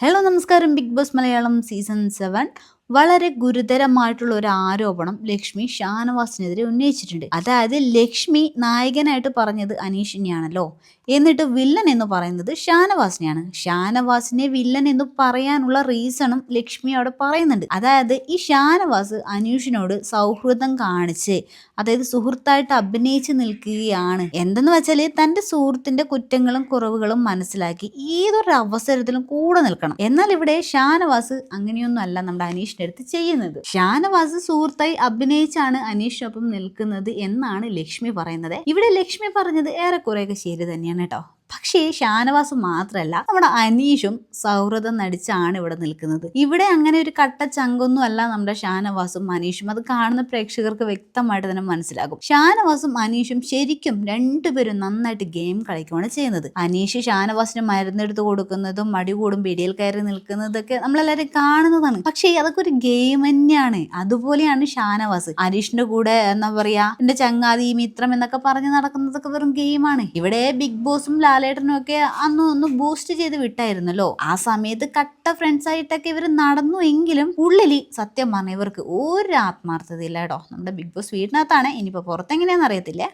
Hello നമസ്കാരം. Big boss Malayalam season 7 വളരെ ഗുരുതരമായിട്ടുള്ള ഒരു ആരോപണം ലക്ഷ്മി ഷാനവാസിനെതിരെ ഉന്നയിച്ചിട്ടുണ്ട്. അതായത് ലക്ഷ്മി നായകനായിട്ട് പറഞ്ഞത് അനീഷിനെയാണല്ലോ, എന്നിട്ട് വില്ലൻ എന്ന് പറയുന്നത് ഷാനവാസിനെയാണ്. ഷാനവാസിനെ വില്ലൻ എന്ന് പറയാനുള്ള റീസണും ലക്ഷ്മി അവിടെ പറയുന്നുണ്ട്. അതായത് ഈ ഷാനവാസ് അനീഷിനോട് സൗഹൃദം കാണിച്ച്, അതായത് സുഹൃത്തായിട്ട് അഭിനയിച്ച് നിൽക്കുകയാണ്. എന്തെന്ന് വെച്ചാൽ തന്റെ സുഹൃത്തിന്റെ കുറ്റങ്ങളും കുറവുകളും മനസ്സിലാക്കി ഏതൊരു അവസരത്തിലും കൂടെ നിൽക്കണം. എന്നാൽ ഇവിടെ ഷാനവാസ് അങ്ങനെയൊന്നും അല്ല നമ്മുടെ അനീഷിന്റെ അടുത്ത് ചെയ്യുന്നത്. ഷാനവാസ് സുഹൃത്തായി അഭിനയിച്ചാണ് അനീഷിനൊപ്പം നിൽക്കുന്നത് എന്നാണ് ലക്ഷ്മി പറയുന്നത്. ഇവിടെ ലക്ഷ്മി പറഞ്ഞത് ഏറെക്കുറെയൊക്കെ ശരി തന്നെയാണ് കേട്ടോ. പക്ഷേ ഷാനവാസ് മാത്രമല്ല, നമ്മുടെ അനീഷും സൗഹൃദം നടിച്ചാണ് ഇവിടെ നിൽക്കുന്നത്. ഇവിടെ അങ്ങനെ ഒരു കട്ട ചങ്കൊന്നും അല്ല നമ്മുടെ ഷാനവാസും അനീഷും. അത് കാണുന്ന പ്രേക്ഷകർക്ക് വ്യക്തമായിട്ട് തന്നെ മനസ്സിലാകും. ഷാനവാസും അനീഷും ശരിക്കും രണ്ടുപേരും നന്നായിട്ട് ഗെയിം കളിക്കുകയാണ് ചെയ്യുന്നത്. അനീഷ് ഷാനവാസിന് മരുന്നെടുത്ത് കൊടുക്കുന്നതും മടി കൂടും പിടിയിൽ കയറി നിൽക്കുന്നതൊക്കെ നമ്മളെല്ലാവരും കാണുന്നതാണ്. പക്ഷേ അതൊക്കെ ഒരു ഗെയിം തന്നെയാണ്. അതുപോലെയാണ് ഷാനവാസ് അനീഷിന്റെ കൂടെ എന്താ പറയാ, എന്റെ ചങ്ങാതി മിത്രം എന്നൊക്കെ പറഞ്ഞ് നടക്കുന്നതൊക്കെ വെറും ഗെയിമാണ്. ഇവിടെ ബിഗ് ബോസും ലാലേട്ടനും ഒക്കെ ഒന്ന് ബൂസ്റ്റ് ചെയ്ത് വിട്ടായിരുന്നല്ലോ. ആ സമയത്ത് കട്ട ഫ്രണ്ട്സ് ആയിട്ടൊക്കെ ഇവർ നടന്നു എങ്കിലും ഉള്ളിൽ സത്യം പറഞ്ഞ ഇവർക്ക് ഒരു ആത്മാർത്ഥതയില്ല കേട്ടോ. നമ്മുടെ ബിഗ് ബോസ് വീടിനകത്താണ്, ഇനിയിപ്പോ പുറത്തെങ്ങനെയാണെന്ന് അറിയത്തില്ല.